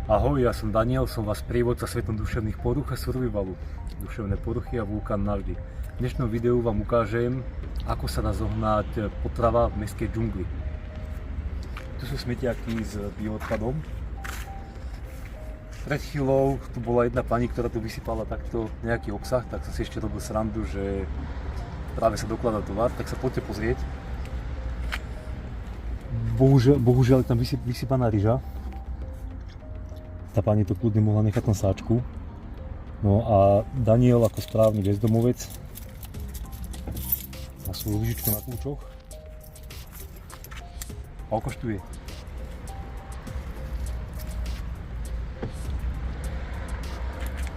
Ahoj, ja som Daniel, som vás prievodca svetom duševných poruch a survivalu. Duševné poruchy a vulkán navždy. V dnešnom videu vám ukážem, ako sa dá zohnať potrava v mestskej džungli. Tu sú smetiaky s bioodpadom. Pred chvíľou tu bola jedna pani, ktorá tu vysypala takto nejaký obsah, tak som si ešte robil srandu, že práve sa dokladá tovar, tak sa poďte pozrieť. Bohužiaľ je tam vysypaná ryža. Tá pani to kľudne mohla nechať na sáčku. No a Daniel ako správny bezdomovec má svoju lyžičku na kľúčoch a okoštuje.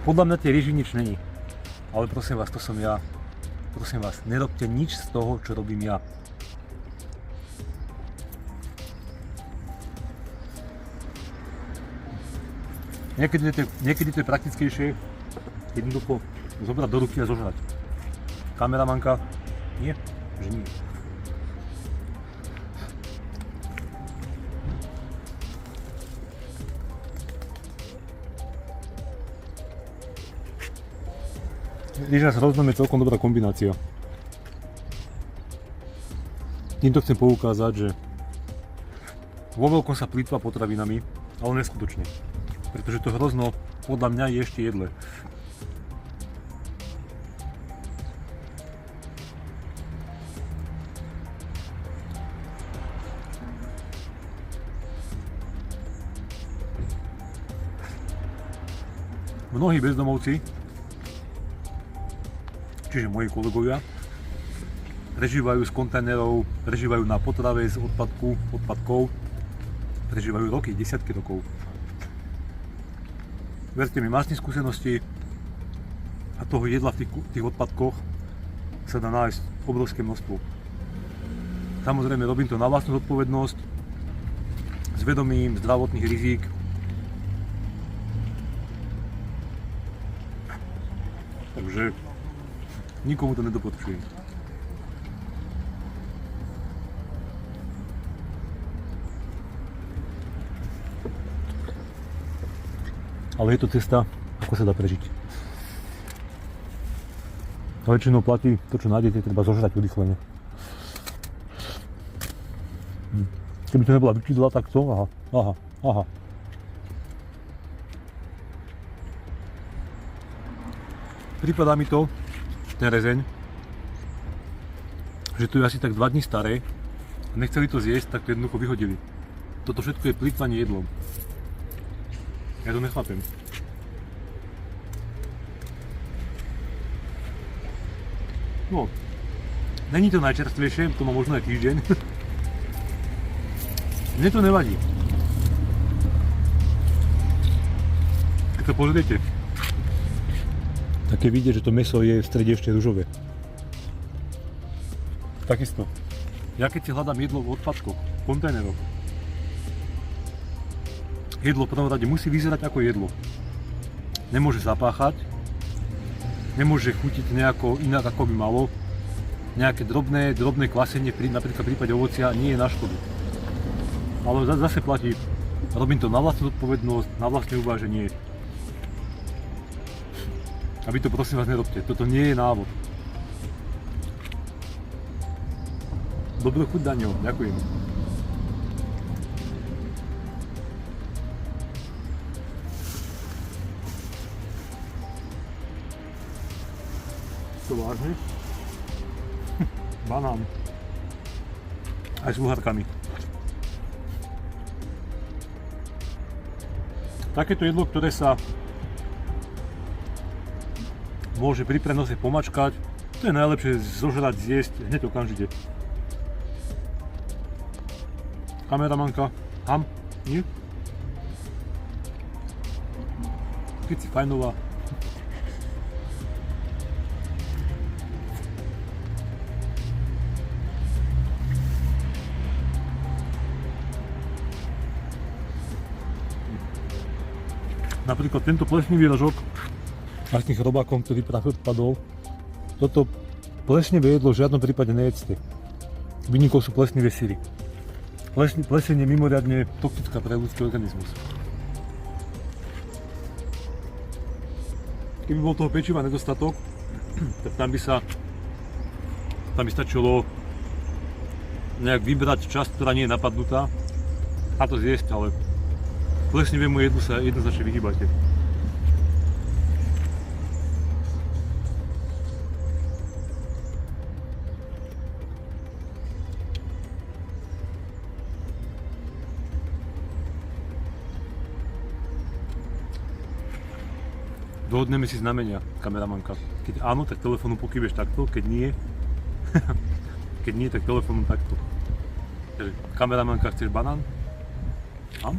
Podľa mňa tej ryži nič není, ale prosím vás, to som ja. Prosím vás, nerobte nič z toho, čo robím ja. Niekedy to je praktickejšie jednoducho zobrať do ruky a zožrať. Kameramanka? Nie, že nie. Ryža s hroznom je celkom dobrá kombinácia. Týmto chcem poukázať, že vo veľkom sa plýtva potravinami, ale neskutočne. Pretože to hrozno podľa mňa je ešte jedle. Mnohí bezdomovci, čiže moji kolegovia, prežívajú z kontajnerov, prežívajú na potrave z odpadkov, prežívajú roky, desiatky rokov. Verte mi, vlastné skúsenosti a toho jedla v tých odpadkoch sa dá nájsť obrovské množstvo. Samozrejme, robím to na vlastnú zodpovednosť, s vedomím zdravotných rizík. Takže nikomu to nedoporučujem. Ale je to cesta, ako sa dá prežiť. A väčšinou platí to, čo nájdete, treba zožrať udychlene. Keby to nebola vyčidla, tak to, aha. Prípadá mi to, ten rezeň, že to je asi tak 2 dní staré a nechceli to zjesť, tak to jednoducho vyhodili. Toto všetko je plýtvanie jedlom. Ja to nechápem. No, není to najčerstvejšie, to má možno aj týždeň. Mne to nevadí. Keď to pozriete, tak je vidieť, že to mäso je v strede ešte ružové. Takisto. Ja keď si hľadám jedlo v odpadkoch, v kontajneroch, jedlo v prvom rade musí vyzerať ako jedlo. Nemôže zapáchať, nemôže chutiť nejako inak ako by malo. Nejaké drobné kvasenie, napríklad v prípade ovocia, nie je na škodu. Ale zase platí, robím to na vlastnú zodpovednosť, na vlastné uváženie. A vy to prosím vás nerobte, toto nie je návod. Dobrú chuť, Daniel, ďakujem. To vážne? Banán. Aj s uhárkami. Takéto jedlo, ktoré sa môže pri prenose pomačkať, to je najlepšie zožrať, zjesť hneď okamžite. Kameramanka, nie? Keď si fajnová. Napríklad tento plesnivý rožok vlastných robákom, ktorý práve odpadol, toto plesnivé jedlo v žiadnom prípade nejedzte. Výnikou sú plesnivé syry. Plesenie je mimoriadne toxická pre ľudský organizmus. keby bol toho pečiva nedostatok, tak tam by stačilo nejak vybrať časť, ktorá nie je napadnutá a to zjesť, ale plesnivému jedlu sa jednoznačne vyhýbajte. Dohodneme si znamenia, kameramanka. Keď áno, tak telefónu pokýveš takto, keď nie, keď nie, tak telefónu takto. Takže kameramanka, chceš banán? Mám?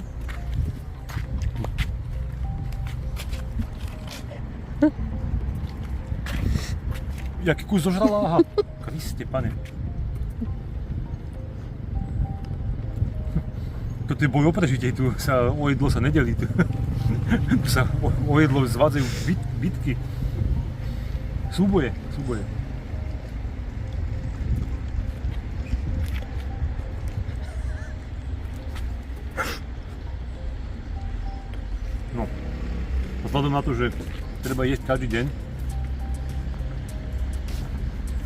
Jaký kus zožrala? Aha. Kriste, pane. Toto je boj o prežitie, tu sa o jedlo sa nedelí. Tu sa o jedlo zvádzajú bitky. Súboje. No, vzhľadom na to, že treba jesť každý deň,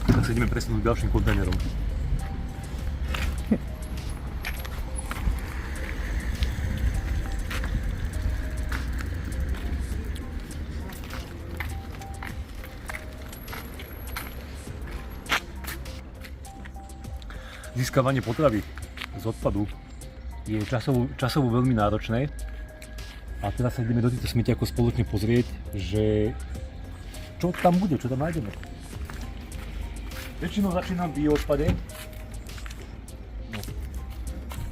tak sa ideme presunúť k ďalším kontajnerom. Získavanie potravy z odpadu je časovo veľmi náročné a teraz sa ideme do týchto smetiakov spoločne pozrieť, že čo tam bude, čo tam nájdeme. Väčšinou začínam v bioodpade. No.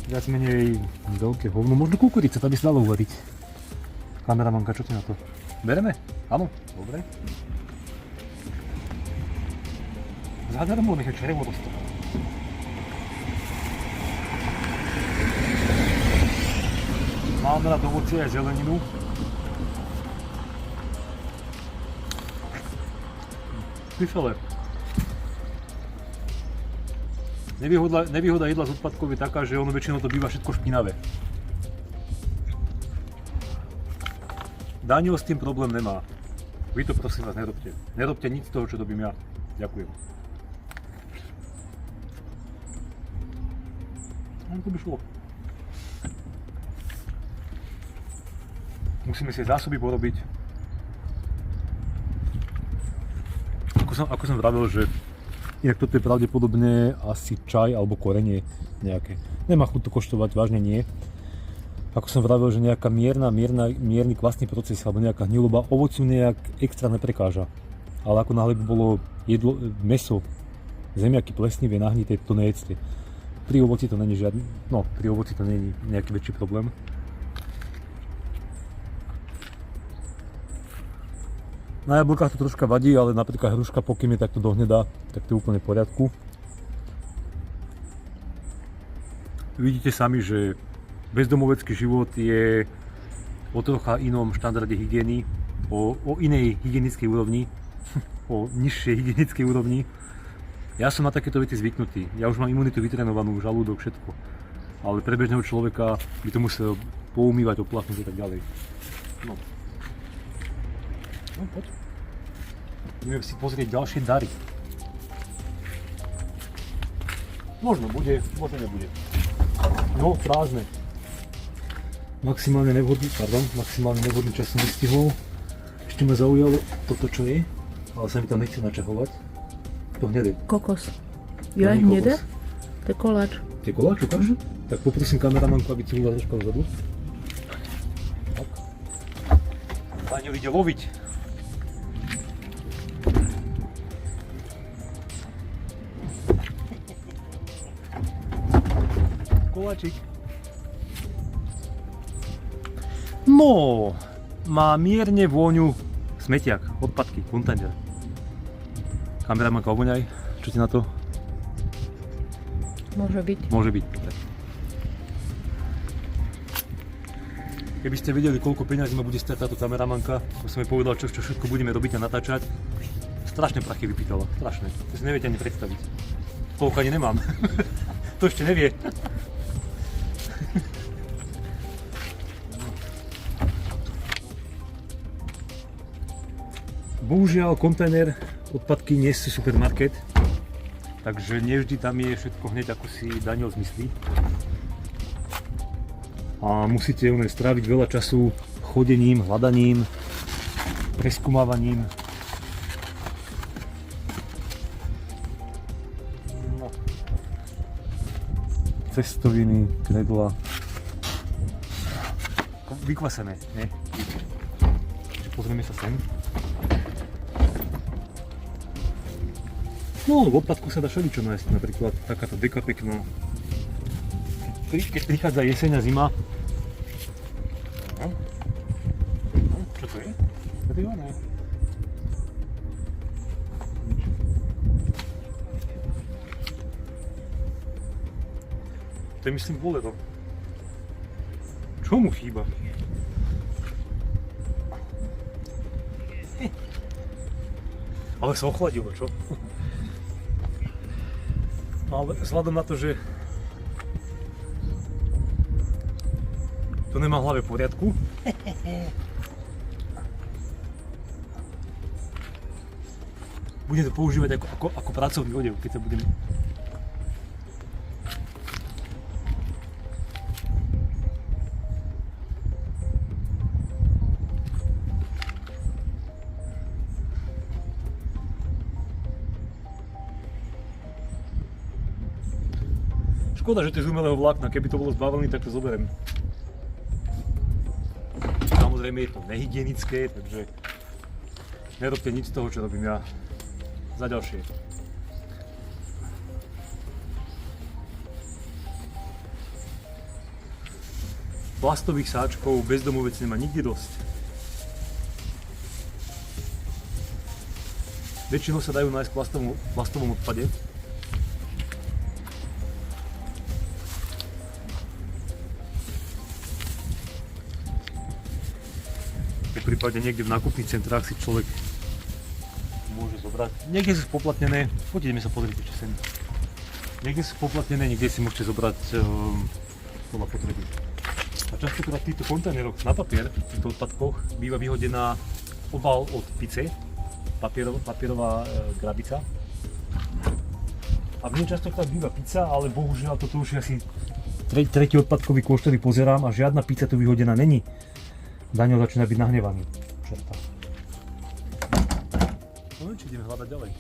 Viac menej veľké hovno, možno kukurica, to by sa dalo uvariť. Kameramanka, čo ti na to? Bereme? Áno, dobre. Zadarmo nech je črevo dostane. Máme rád ovocie aj zeleninu. Špifele. Nevýhoda jedla z odpadkov je taká, že ono väčšinou to býva všetko špinavé. Daniel s tým problém nemá. Vy to prosím vás nerobte. Nerobte nič z toho, čo robím ja. Ďakujem. To by šlo. Musíme si zásoby porobiť. Ako som vravil, že inak toto je pravdepodobne asi čaj alebo korenie nejaké. Nemá chuť to koštovať, vážne nie. Ako som vravil, že nejaká mierny kvasný proces alebo nejaká hniloba ovociu nejak extra neprekáža. Ale ako náhle by bolo jedlo, mäso, zemiaky plesnivé, nahnité, to nejedzte. Pri ovoci to není nejaký väčší problém. Na jablkách to troška vadí, ale napríklad hruška, pokým je takto dohnedá, tak to je úplne v poriadku. Vidíte sami, že bezdomovecký život je o trocha inom štandarde hygieny, o inej hygienickej úrovni, o nižšej hygienickej úrovni. Ja som na takéto veci zvyknutý. Ja už mám imunitu vytrenovanú, žalúdok, všetko. Ale pre bežného človeka by to musel poumývať, oplachnúť a tak ďalej. No, poď. Ideme si pozrieť ďalšie dary. Možno bude, možno nebude. No, prázdne. Maximálne nevhodný čas som vystihol. Ešte ma zaujalo toto, čo je, ale sa mi tam nechce načahovať. To hnedé. Kokos. Jo, hnedé? To je koláč. To je koláč, ukáž? Tak poprosím kameramanku, aby cílila troška vzadu. Tak. Daniel ide loviť. Koláčik. No, má mierne vôňu smetiak, odpadky, kontajner. Kameramanka, ovoňaj, čo ti na to? Môže byť. Môže byť. Keby ste vedeli, koľko peňazí ma bude stať táto kameramanka, ako som jej povedal, čo všetko budeme robiť a natáčať, strašné prachy vypýtala, strašné. To si neviete ani predstaviť. Toľko ani nemám. To ešte nevie. Bohužiaľ, kontajner odpadky nie sú supermarket, takže nevždy tam je všetko hneď, ako si Daniel zmyslí. A musíte stráviť veľa času chodením, hľadaním, preskúmavaním. No. Cestoviny, knedla. Vykvasené, ne? Pozrieme sa sem. No, v odpadku sa dá všeličo nájsť, napríklad takáto deka pekná. Keď prichádza jeseň a zima. Čo to je? To je ono. To je myslím bolero. Čo mu chýba? Ale sa ochladilo, čo? Ale vzhľadom na to, že to nemá v hlave v poriadku, budem to používať ako pracovný odev, keď sa budem... Škoda, že to je z umelého vlákna, keby to bolo z bavlny, tak to zoberiem. Samozrejme je to nehygienické, takže nerobte nič z toho, čo robím ja za ďalšie. Plastových sáčkov bezdomovec nemá nikdy dosť. Väčšinou sa dajú nájsť v plastovom odpade. V prípade niekde v nákupných centrách si človek môže zobrať. Niekde sú spoplatnené, poďme sa pozrieť ešte sem. Niekde sú spoplatnené, niekde si môžete zobrať podľa potreby. A častokrát v týchto kontajneroch na papier, v týchto odpadkoch, býva vyhodená obal od pice, papierová krabica. A v nej častokrát býva pizza, ale bohužiaľ toto už je asi tretí odpadkový kôš, ktorý pozerám a žiadna pizza tu vyhodená není. Daniel začína byť nahnevaný. Čerta. No či ideme hľadať ďalej.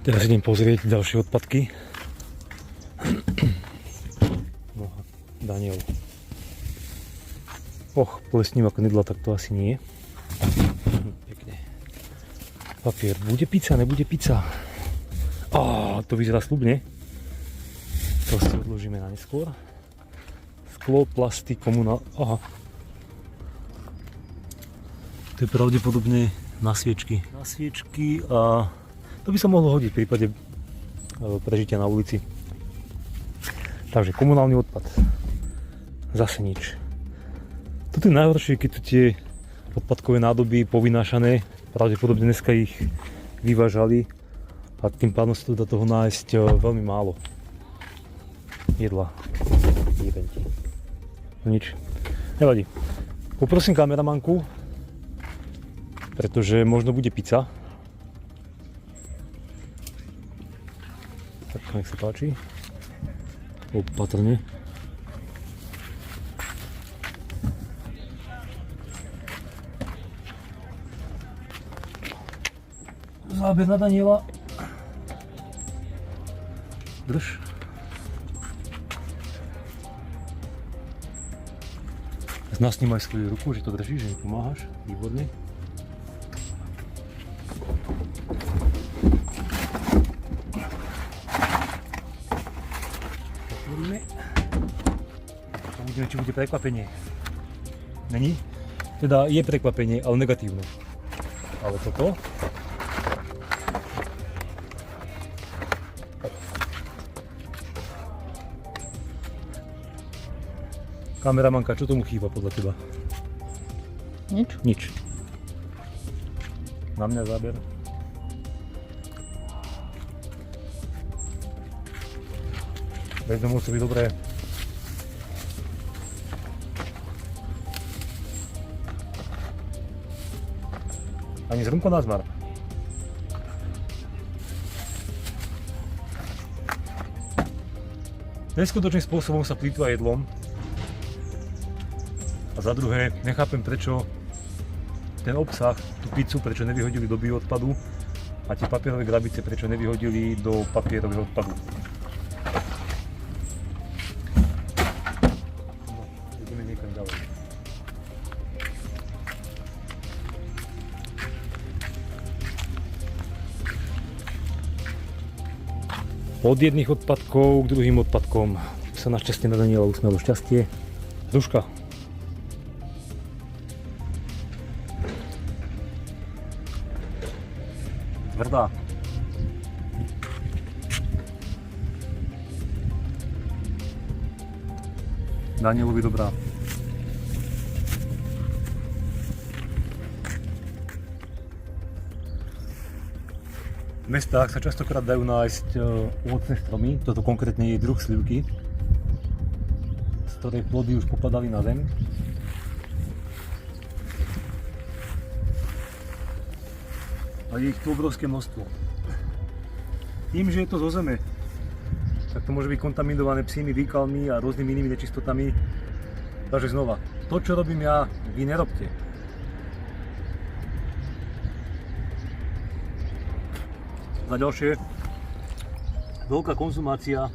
Teraz idem pozrieť ďalšie odpadky. No a Daniel. Plesnivá knedla, tak to asi nie. Pekne. Papier. Bude pizza, nebude pizza? To vyzerá sľubne. To si odložíme na neskôr. Sklo, plasty, komunál. To je pravdepodobne na sviečky. Na sviečky a to by sa mohlo hodiť v prípade prežitia na ulici. Takže komunálny odpad. Zase nič. Toto je najhoršie, keď tu tie odpadkové nádoby povynášané. Pravdepodobne dneska ich vyvážali a tým pádom sa tu dá toho nájsť veľmi málo. Jedla. Jebenti. No nič. Nevadí. Poprosím kameramanku, pretože možno bude pizza. Tak nech sa páči. Opatrne. Záber na Daniela. Drž. Nasnímaj svoju ruku, že to držíš, že mi pomáhaš. Výborne. Uvidíme, či bude prekvapenie. Není? Teda je prekvapenie, ale negatívne. Ale toto? Kameramanka, čo tomu chýba podľa teba? Nič. Nič. Na mňa záber. Bezdomovcovi dobré. Ani zrnko na zmar. Neskutočným spôsobom sa plýtva jedlom. A za druhé, nechápem prečo ten obsah, tú pizzu, prečo nevyhodili do bioodpadu a tie papierové krabice, prečo nevyhodili do papierového odpadu. No, ideme niekam ďalej. Od jedných odpadkov k druhým odpadkom sa našťastie na Daniela usmialo šťastie. Duška. Tvrdá. Danielovi dobrá. V mestách sa častokrát dajú nájsť ovocné stromy, toto konkrétne je druh slivky, z ktorej plody už popadali na zem. A je ich tu obrovské množstvo. Tým, že je to zo zeme, tak to môže byť kontaminované psími výkalmi a rôznymi inými nečistotami. Takže znova, to čo robím ja, vy nerobte. Za ďalšie, veľká konzumácia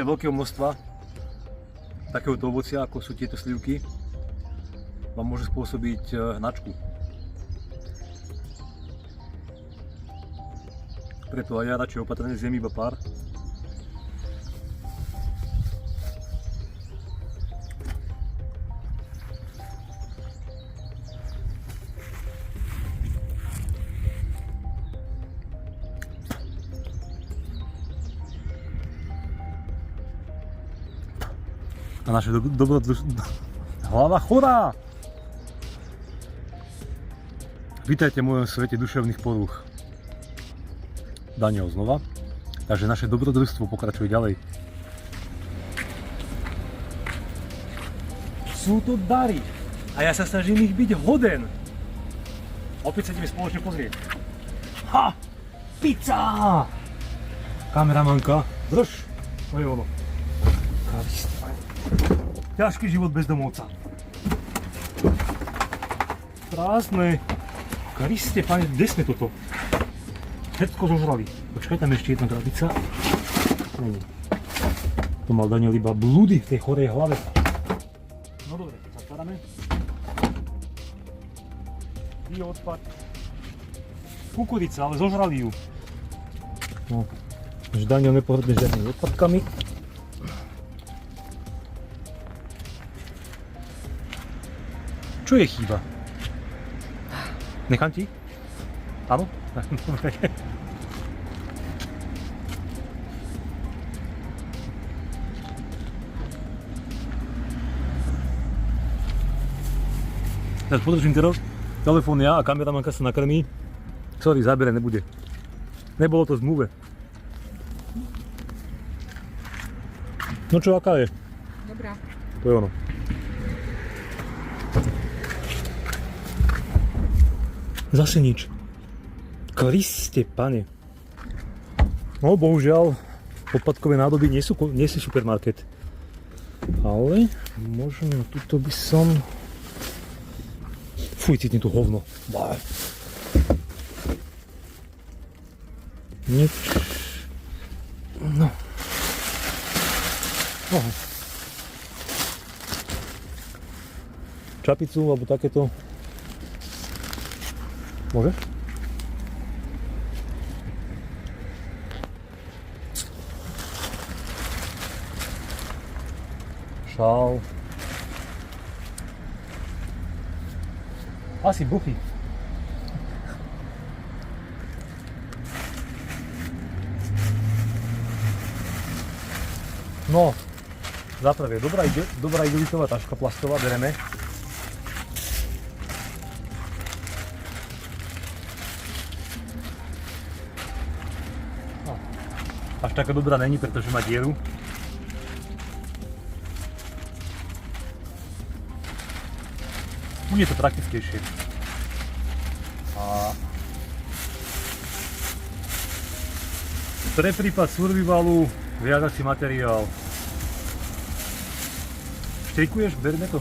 veľkého množstva takéhoto ovocia, ako sú tieto slivky, vám môže spôsobiť hnačku. Preto aj ja radšej opatrne zjem iba pár. A naše dobrodružstvo... Hlava chorá! Vítajte v mojom svete duševných porúch. Daniel znova. Takže naše dobrodružstvo pokračuje ďalej. Sú to dary a ja sa snažím ich byť hoden. Opäť sa ideme spoločne pozrieť. Ha! Pizza! Kameramanka, drž! To je ono. Ťažký život bezdomovca. Krásne. Kriste, pane, kde sme toto? Všetko zožrali. Počkaj, tam ešte jedna krabica. Není. To mal Daniel iba blúdy v tej chorej hlave. No dobre, zatvárame. Bioodpad. Kukurica, ale zožrali ju. No, už Daniel nepohrdne žiadnymi odpadkami. Čo je chýba? Nechám ti? Áno? Tak podržím teraz telefón ja a kameramanka sa nakrmí. Sorry, zábere nebude. Nebolo to v zmluve. No čo, aká je? Dobrá. To je ono. Zase nič. Kriste, pane. No, bohužiaľ, odpadkové nádoby nie sú supermarket. Ale možno tuto by som... Fuj, cítim tu hovno. Bá. Nič. No. Čapicu, alebo takéto. Môže? Šál. Asi buchy. No. Za prvé, dobrá igelitová taška plastová, bereme. No. Až taká dobrá není, pretože má dieru. Bude to praktickejšie. A pre prípad survivalu viazací materiál. Štrikuješ? Berme to.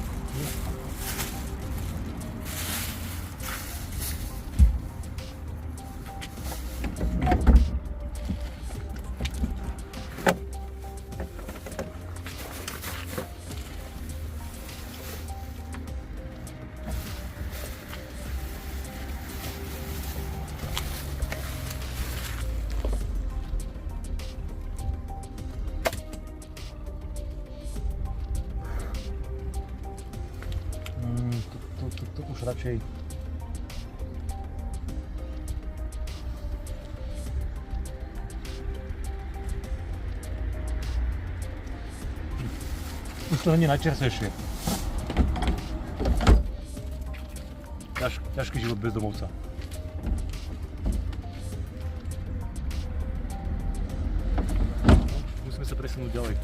To už radšej. Už to nie najčerstvejšie. Ťažký život bezdomovca. Musíme sa presunúť ďalej.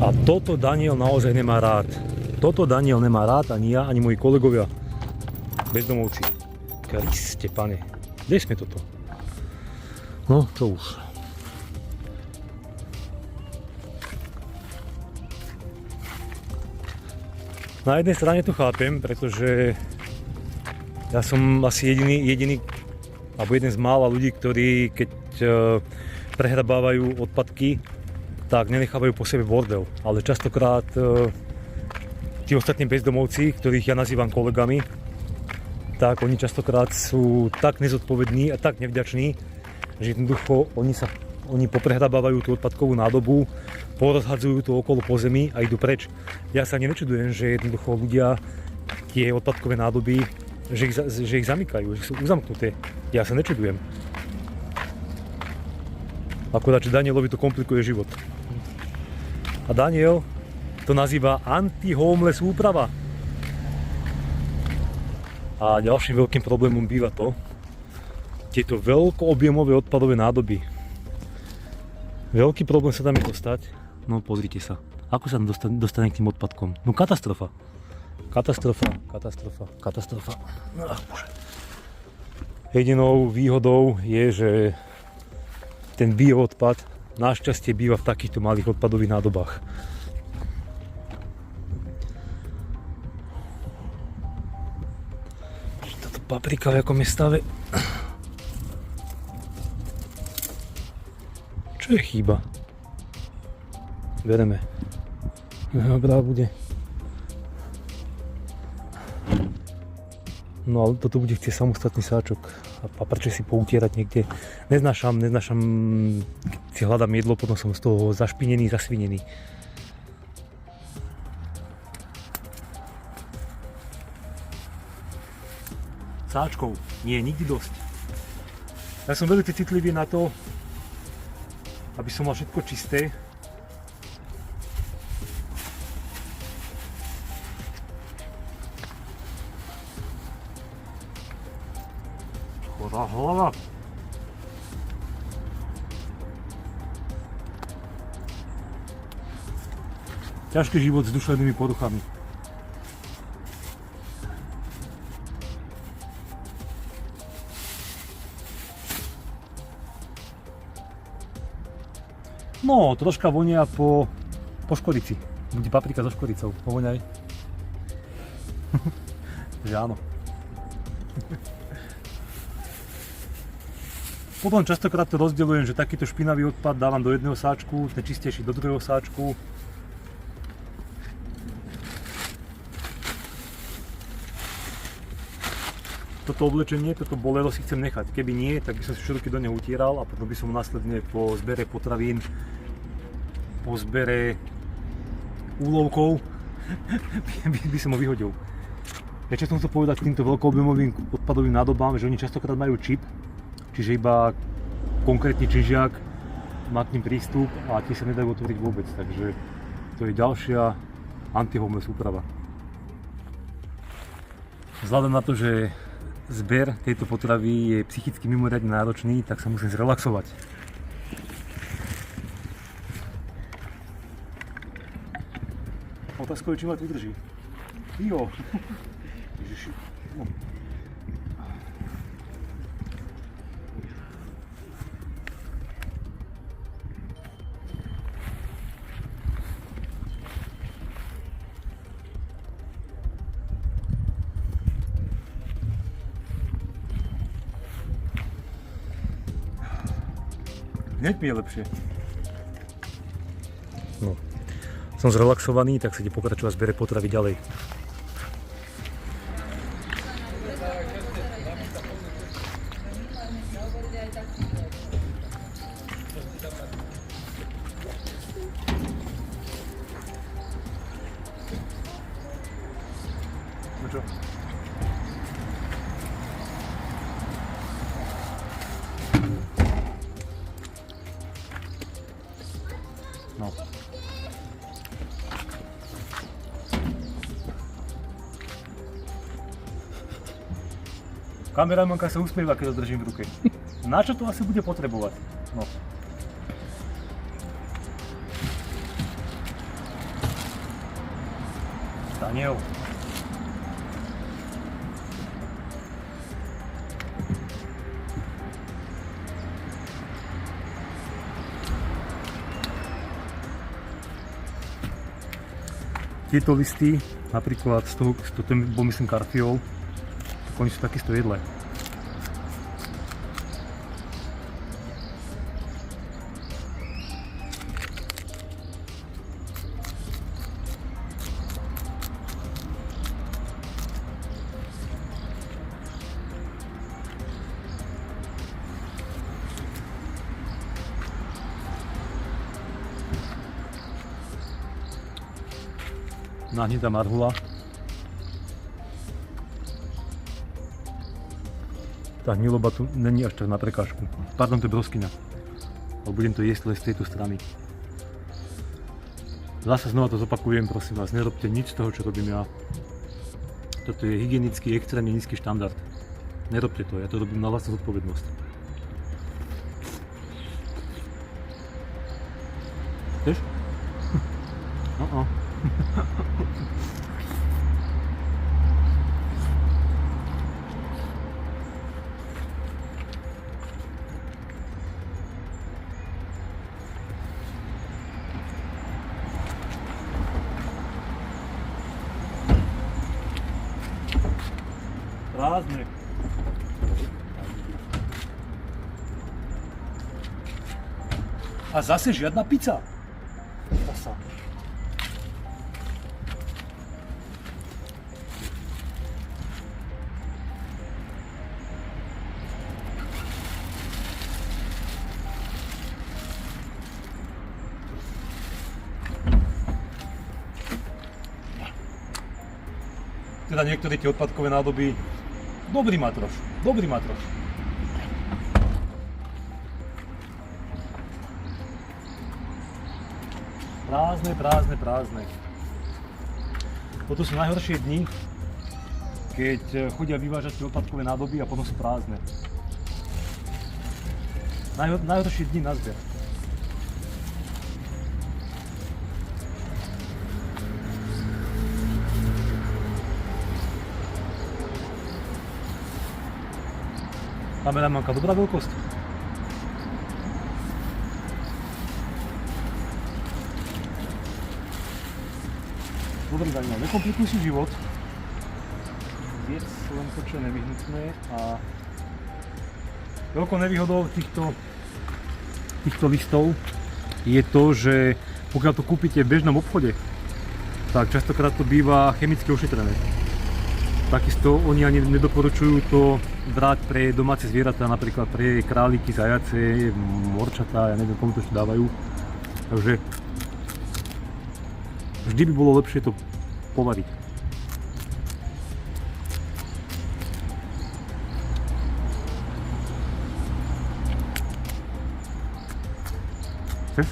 A toto Daniel naozaj nemá rád. Toto Daniel nemá rád, ani ja, ani moji kolegovia bezdomovci. Kriste, pane, kde sme toto? No, čo už. Na jednej strane to chápem, pretože ja som asi jediný alebo jeden z mála ľudí, ktorí keď prehrabávajú odpadky, tak nenechávajú po sebe bordel, ale častokrát tí ostatní bezdomovci, ktorých ja nazývam kolegami, tak oni častokrát sú tak nezodpovední a tak nevďační, že jednoducho oni poprehrabávajú tú odpadkovú nádobu, porozhadzujú to okolo po zemi a idú preč. Ja sa ani nečudujem, že jednoducho ľudia tie odpadkové nádoby, že ich zamykajú, že sú uzamknuté. Ja sa nečudujem. Akurát, že Danielovi to komplikuje život. A Daniel to nazýva anti-homeless úprava. A ďalším veľkým problémom býva tieto veľkoobjemové odpadové nádoby. Veľký problém sa tam je dostať. No pozrite sa, ako sa tam dostane k tým odpadkom. No katastrofa. Katastrofa. Ach, bože. Jedinou výhodou je, že ten bioodpad našťastie býva v takýchto malých odpadových nádobách. Táto paprika v akom je stave? Čo je chýba? Bereme. Dobrá bude. No ale toto bude chcieť samostatný sáčok. A paprče si poutierať niekde. Neznášam, keď si hľadám jedlo, potom som z toho zašpinený, zasvinený. Sáčkov nie je nikdy dosť. Ja som veľmi citlivý na to, aby som mal všetko čisté. Chorá hlava. Ťažký život s duševnými poruchami. No, troška vonia po škorici. Bude paprika so škoricou. Povoňaj. Že áno. Potom častokrát to rozdeľujem, že takýto špinavý odpad dávam do jedného sáčku, ten čistejší do druhého sáčku. Toto oblečenie, toto bolero si chcem nechať. Keby nie, tak by som si všetky do neho utieral a potom by som následne po zbere potravín, po zbere úlovkov by som ho vyhodil. Ja čo som chcel povedať k týmto veľkoobjemovým odpadovým nádobám, že oni častokrát majú čip, čiže iba konkrétny čižiak má k nim prístup a tie sa nedajú otvoriť vôbec, takže to je ďalšia anti-homeless úprava. Vzhľadom na to, že zber tejto potravy je psychicky mimoriadne náročný, tak sa musím zrelaxovať. Otázkou je, či ma to vydrží. Jo. Ježiši. No. Hneď mi je lepšie. No. Som zrelaxovaný, tak sa ide pokračovať v zbere potravy ďalej. No čo? No. Kameramanka sa usmieva, keď to držím v ruke. Na čo to asi bude potrebovať? No. Daniel. Tieto listy, napríklad z toho, ten bol myslím karfiol, tak oni sú takisto jedlé. Nahnitá marhula. Tá hniloba tu není až tak na prekážku. Pardon, to je broskyňa. Ale budem to jesť len z tejto strany. Zase znova to zopakujem, prosím vás, nerobte nič z toho, čo robím ja. Toto je hygienický, extrémne nízky štandard. Nerobte to, ja to robím na vlastnú zodpovednosť. Chceš? Prázdne. A zase žiadna pizza. Kasa. Teda niektoré tie odpadkové nádoby, dobrý matroš. Prázdne. Toto sú najhoršie dni, keď chodia vyvážať tie odpadkové nádoby a potom sú prázdne. Najhoršie dni na zber. Kameramanka, dobrá veľkosť. Dobrý Daniel, nekomplikuj si život. Jedz len to, čo je nevyhnutné a veľkou nevýhodou týchto listov je to, že pokiaľ to kúpite v bežnom obchode, tak častokrát to býva chemicky ošetrené. Takisto oni ani nedoporučujú to brať pre domáce zvieratá, napríklad pre králiky, zajace, morčatá, ja neviem komu to ešte dávajú. Takže vždy by bolo lepšie to povariť. Chceš?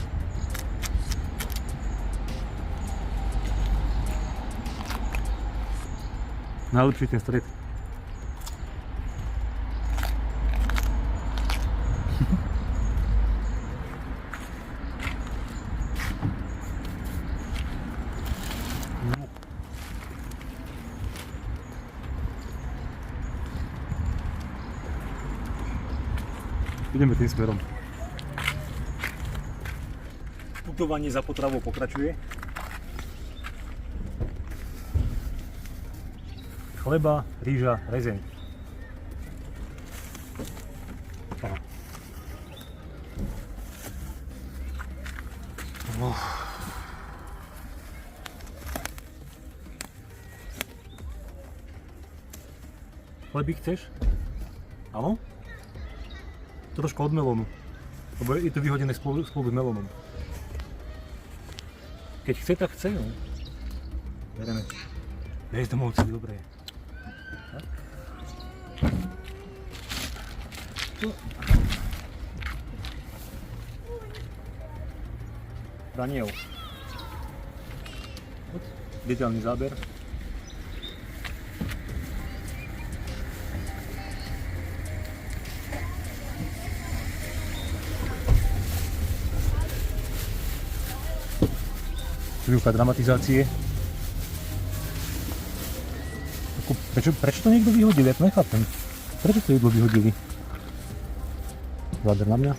Najlepší ten stred. No. Ideme tým smerom. Putovanie za potravou pokračuje. Chleba, rýža, rezeň. Aha. Chlebík chceš? Áno? To trošku od melónu, lebo je to vyhodené spolu s melónom. Keď chce, tak chce, no. Bereme. Bezdomovci, dobré. Tak. Daniel. Detailný záber. Chvíľka dramatizácie. Prečo to niekto vyhodil? Ja to nechápem. Prečo to jedlo vyhodili? Záber na mňa.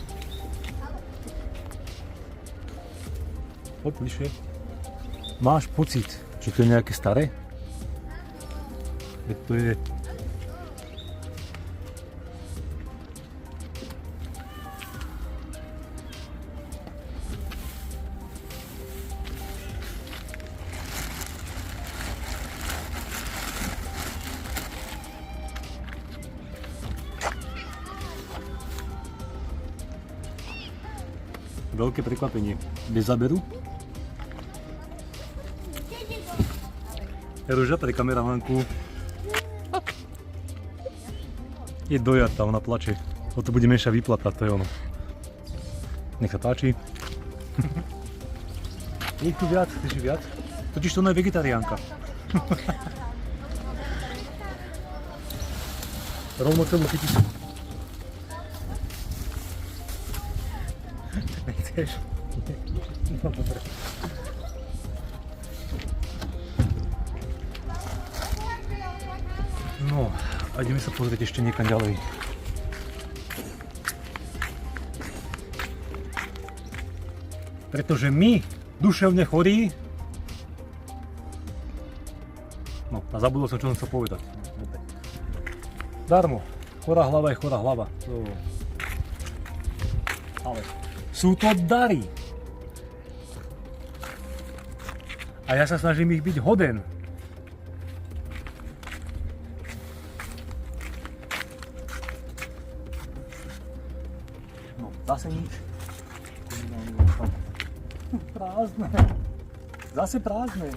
Poď bližšie. Máš pocit, že to je nejaké staré? Veď to je... Veľké prekvapenie. Bez záberu. Ruža pre kameramanku. Je dojatá, ona plače. O to bude menšia výplata, to je ono. Nech sa páči. Je tu viac, chceš viac? Totiž to ona je vegetariánka. Rovno celú chyticu. Nechceš? No dobre. No, a ideme sa pozrieť ešte niekam ďalej. Pretože my, duševne chorí... No, a zabudol som, čo som chcel povedať. Darmo. Chorá hlava je chorá hlava. Ale sú to dary. A ja sa snažím ich byť hoden. No, zase nič. Prázdne. Zase prázdne.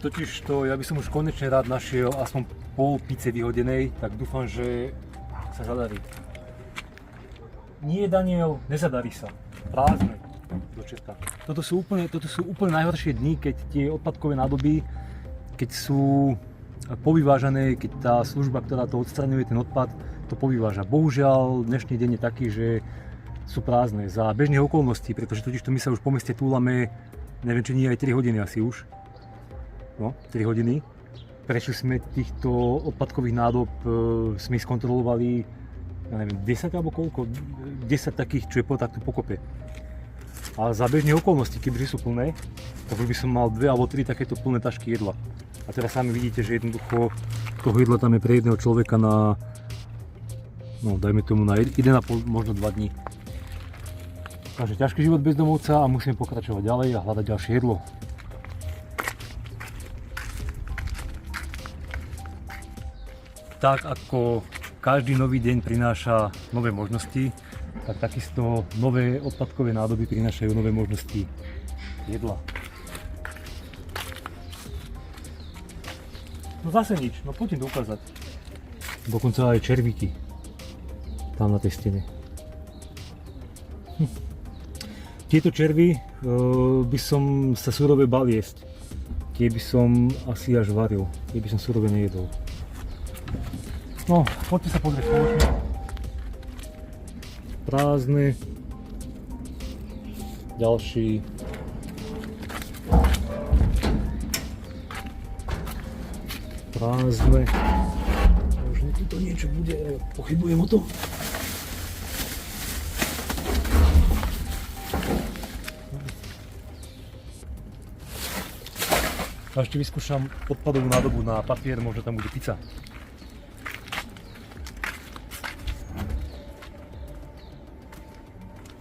Totižto ja by som už konečne rád našiel aspoň pol pice vyhodenej, tak dúfam, že sa zadarí. Nie, Daniel, nezadarí sa. Prázdne. Do čerta. Toto sú úplne najhoršie dni, keď tie odpadkové nádoby, keď sú povyvážané, keď tá služba, ktorá to odstraňuje, ten odpad, to povyváža. Bohužiaľ, dnešný deň je taký, že sú prázdne za bežných okolností, pretože totižto my sa už po meste túlame, neviem, či nie aj 3 hodiny asi už. No, 3 hodiny. Prešli sme týchto odpadkových nádob, sme skontrolovali, ja neviem, 10 alebo koľko? 10 takých, čo je takto pokope. A za bežné okolnosti, keďže sú plné, tak už by som mal 2 alebo 3 takéto plné tašky jedla. A teraz sami vidíte, že jednoducho toho jedla tam je pre jedného človeka na, no dajme tomu na 1,5, možno 2 dní. Takže ťažký život bezdomovca a musíme pokračovať ďalej a hľadať ďalšie jedlo. Tak ako každý nový deň prináša nové možnosti, tak takisto nové odpadkové nádoby prinášajú nové možnosti. jedla. No zase nič, no poďme to ukázať. Dokonca aj červíky. Tam na tej stene. Tieto červy by som sa surové bal jesť. Tie by som asi až varil. Tie by som surové nejedol. No, poďte sa pozrieť spoločne. Prázdne. Ďalší. Prázdne. Možno tu niečo bude, ale pochybujem o tom. A ešte vyskúšam odpadovú nádobu na papier, možno tam bude pizza.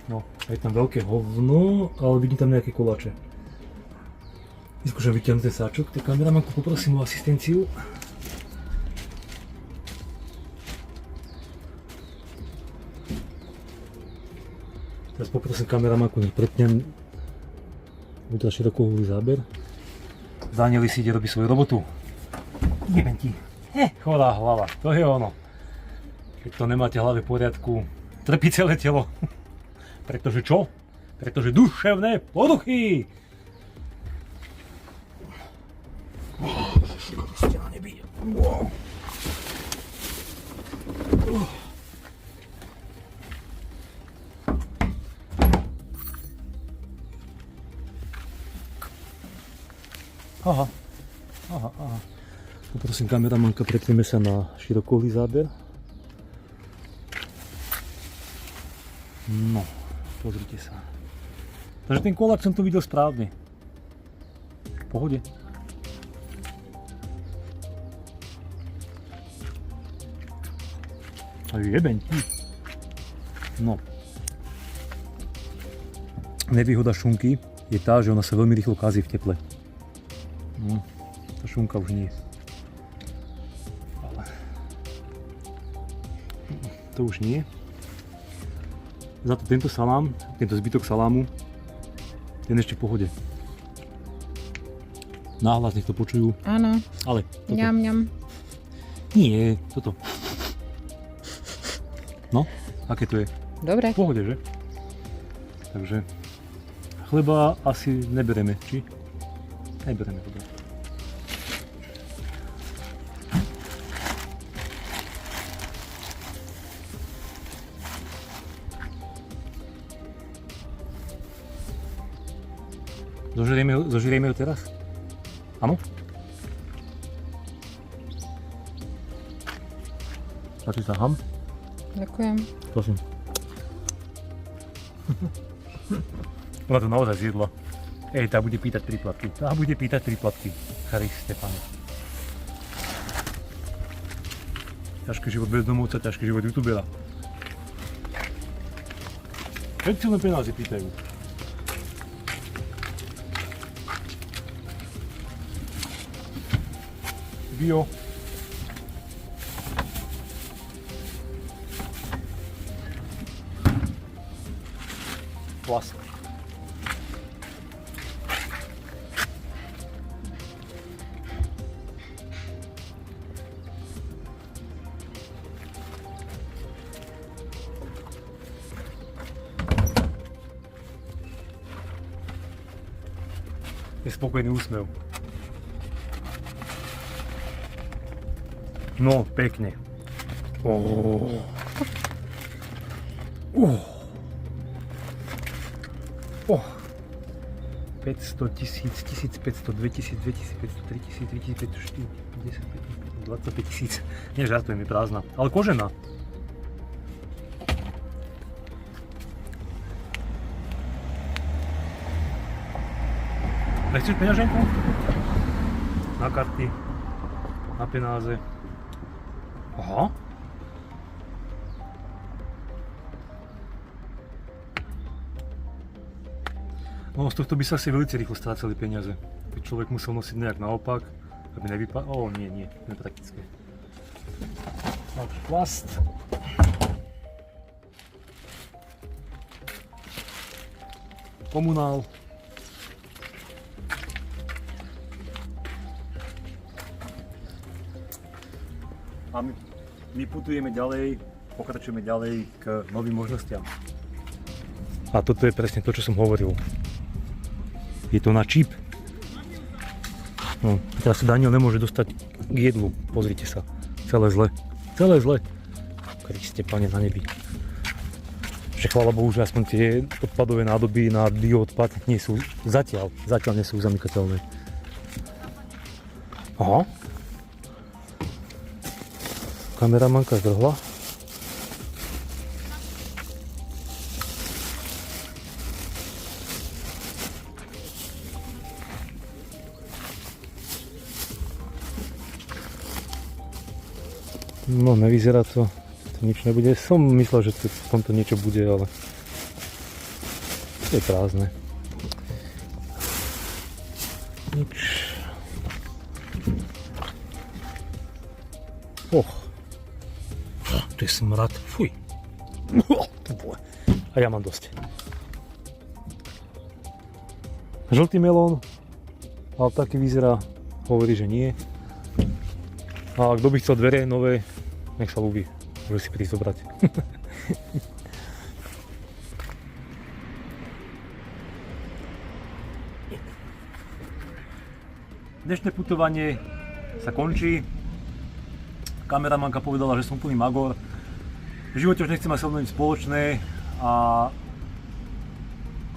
No, je tam veľké hovno, ale vidím tam nejaké koláče. Vyskúšam vyťahnuť ten sáčok, tak kameramanku poprosím o asistenciu. Teraz poprosím kameramanku, nech pretnem ultra širokohulový záber. Danieli si ide robiť svoju robotu. Jebem ti. Chorá hlava, to je ono. Keď to nemáte v hlave v poriadku, trpí celé telo. Pretože čo? Pretože duševné poruchy. Stena nebije. Aha. Poprosím kameramanka, pretneme sa na širokohulový záber. No, pozrite sa. Takže ten koláč som tu videl správne. V pohode. A jeben ti. No. Nevýhoda šunky je tá, že ona sa veľmi rýchlo kazí v teple. No, tá šunka už nie. Ale to už nie. Za to tento salám, tento zbytok salámu, ten ešte v pohode. Náhlas nech to počujú. Áno. Ale toto. Ňam. Nie, toto. No, aké to je? Dobre. V pohode, že? Takže chleba asi nebereme, či? Nebereme, dobre. Zožirieme ho teraz? Áno? Páči sa ham? Ďakujem. Prosím. Ona to naozaj zjedla. Tá bude pýtať príplatky. Christe, pane. Ťažký život bezdomovca, ťažký život youtubera. Všetci len peniaze pýtajú. Bio. Plast. Je spokojný úsmev. No, pekne. 500, 1000, 1500, 2000, 2500, 3000, 3500, 4000, 50, 25 tisíc. Nie, žartujem, je prázdna, ale kožená. Nechceš peňaženku? Na karty, na penáze. Aha. No, z tohto by sa asi veľmi rýchlo strácali peniaze. By človek musel nosiť nejak naopak, aby nevypadal. Nie, nepraktické. Takže plast. Komunál. A my putujeme ďalej, pokračujeme ďalej k novým možnostiam. A toto je presne to, čo som hovoril. Je to na čip. No, teraz sa Daniel nemôže dostať k jedlu. Pozrite sa. Celé zle. Celé zle. Kriste, Pane na nebi. Že chvála Bohu, že aspoň tie odpadové nádoby na bioodpad nie sú zatiaľ nie sú zamykateľné. Aha. Kameramanka zdrhla. No, nevyzerá to nič nebude. Som myslel, že v tomto niečo bude, ale to je prázdne. Nič. To je smrad. Fuj. A ja mám dosť. Žltý melón, ale taký vyzerá, hovorí, že nie. A kto by chcel dvere nové, nech sa ľúbi. Môže si prísť zobrať. Dnešné putovanie sa končí. Kameramanka povedala, že som úplný magor. V živote už nechcem mať so mnou nič spoločné a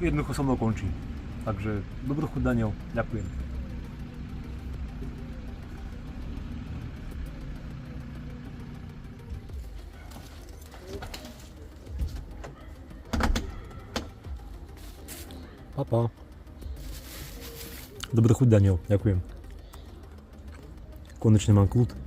jednoducho so mnou končí. Takže dobrú chuť, Daniel. Ďakujem. Papa. Dobrú chuť, Daniel. Ďakujem. Konečne mám kľud.